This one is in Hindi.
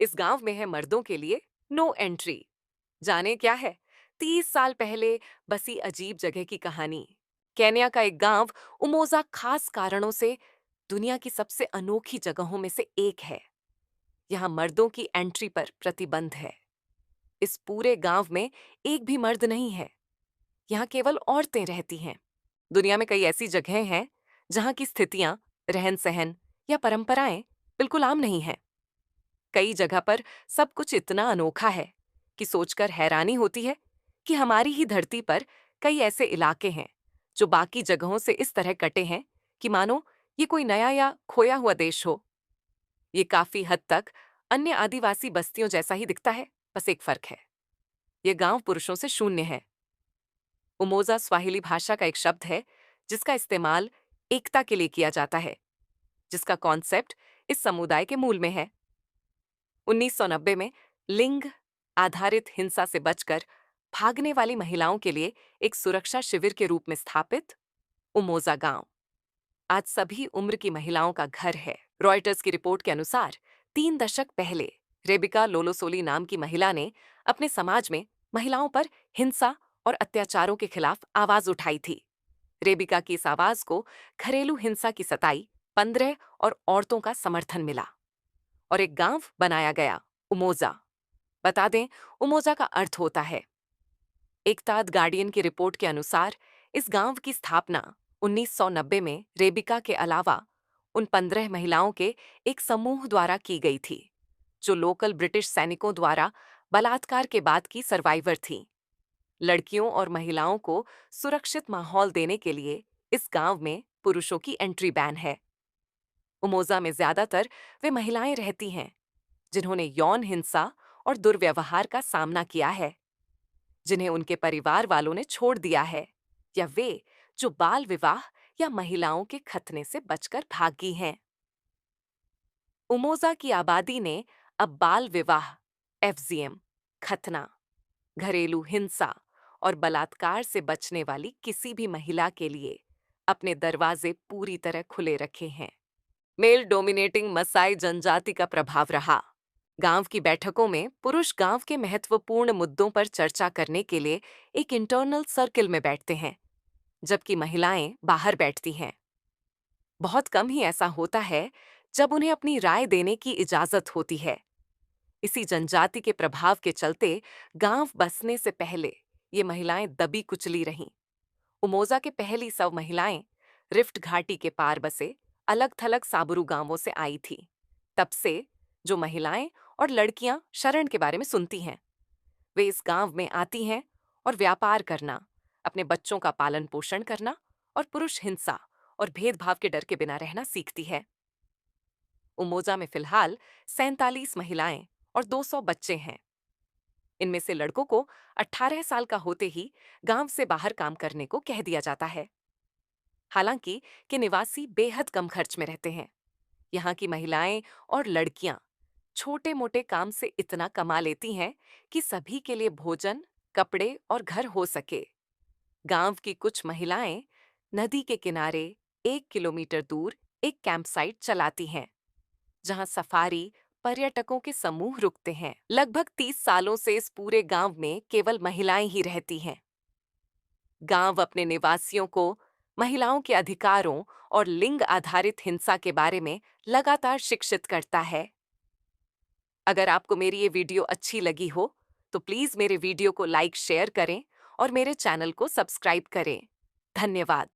इस गांव में है मर्दों के लिए नो एंट्री। जाने क्या है 30 साल पहले बसी अजीब जगह की कहानी। केन्या का एक गांव उमोजा खास कारणों से दुनिया की सबसे अनोखी जगहों में से एक है। यहाँ मर्दों की एंट्री पर प्रतिबंध है। इस पूरे गांव में एक भी मर्द नहीं है। यहाँ केवल औरतें रहती हैं। दुनिया में कई ऐसी जगहें हैं जहाँ की स्थितियां, रहन सहन या परंपराएं बिल्कुल आम नहीं है। कई जगह पर सब कुछ इतना अनोखा है कि सोचकर हैरानी होती है कि हमारी ही धरती पर कई ऐसे इलाके हैं जो बाकी जगहों से इस तरह कटे हैं कि मानो ये कोई नया या खोया हुआ देश हो। ये काफी हद तक अन्य आदिवासी बस्तियों जैसा ही दिखता है, बस एक फर्क है, ये गांव पुरुषों से शून्य है। उमोजा स्वाहिली भाषा का एक शब्द है जिसका इस्तेमाल एकता के लिए किया जाता है, जिसका कॉन्सेप्ट इस समुदाय के मूल में है। 1990 में लिंग आधारित हिंसा से बचकर भागने वाली महिलाओं के लिए एक सुरक्षा शिविर के रूप में स्थापित उमोजा गांव आज सभी उम्र की महिलाओं का घर है। रॉयटर्स की रिपोर्ट के अनुसार 3 दशक पहले रेबिका लोलोसोली नाम की महिला ने अपने समाज में महिलाओं पर हिंसा और अत्याचारों के खिलाफ आवाज उठाई थी। रेबिका की इस आवाज को घरेलू हिंसा की सताई 15 और औरतों का समर्थन मिला और एक गांव बनाया गया, उमोजा। बता दें, उमोजा का अर्थ होता है। एकताद गार्डियन की रिपोर्ट के अनुसार इस गांव की स्थापना 1990 में रेबिका के अलावा उन 15 महिलाओं के एक समूह द्वारा की गई थी जो लोकल ब्रिटिश सैनिकों द्वारा बलात्कार के बाद की सर्वाइवर थीं। लड़कियों और महिलाओं को सुरक्षित माहौल देने के लिए इस गांव में पुरुषों की एंट्री बैन है। उमोजा में ज्यादातर वे महिलाएं रहती हैं जिन्होंने यौन हिंसा और दुर्व्यवहार का सामना किया है, जिन्हें उनके परिवार वालों ने छोड़ दिया है, या वे जो बाल विवाह या महिलाओं के खतने से बचकर भागी हैं। उमोजा की आबादी ने अब बाल विवाह, एफजीएम, खतना, घरेलू हिंसा और बलात्कार से बचने वाली किसी भी महिला के लिए अपने दरवाजे पूरी तरह खुले रखे हैं। मेल डोमिनेटिंग मसाई जनजाति का प्रभाव रहा। गांव की बैठकों में पुरुष गांव के महत्वपूर्ण मुद्दों पर चर्चा करने के लिए एक इंटरनल सर्कल में बैठते हैं, जबकि महिलाएं बाहर बैठती हैं। बहुत कम ही ऐसा होता है जब उन्हें अपनी राय देने की इजाजत होती है। इसी जनजाति के प्रभाव के चलते गांव बसने से पहले ये महिलाएं दबी कुचली रहीं। उमोजा के पहली 100 महिलाएं रिफ्ट घाटी के पार बसे अलग थलग साबुरु गांवों से आई थी। तब से जो महिलाएं और लड़कियां शरण के बारे में सुनती हैं, वे इस गांव में आती हैं और व्यापार करना, अपने बच्चों का पालन पोषण करना और पुरुष हिंसा और भेदभाव के डर के बिना रहना सीखती है। उमोजा में फिलहाल 47 महिलाएं और 200 बच्चे हैं। इनमें से लड़कों को 18 साल का होते ही गांव से बाहर काम करने को कह दिया जाता है। हालांकि कि निवासी बेहद कम खर्च में रहते हैं। यहाँ की महिलाएं और लड़कियां छोटे मोटे काम से इतना कमा लेती हैं कि सभी के लिए भोजन, कपड़े और घर हो सके। गांव की कुछ महिलाएं नदी के किनारे 1 किलोमीटर दूर एक कैंपसाइट चलाती हैं, जहां सफारी पर्यटकों के समूह रुकते हैं। लगभग 30 सालों से इस पूरे गांव में केवल महिलाएं ही रहती हैं। गांव अपने निवासियों को महिलाओं के अधिकारों और लिंग आधारित हिंसा के बारे में लगातार शिक्षित करता है। अगर आपको मेरी ये वीडियो अच्छी लगी हो तो प्लीज मेरे वीडियो को लाइक, शेयर करें और मेरे चैनल को सब्सक्राइब करें। धन्यवाद।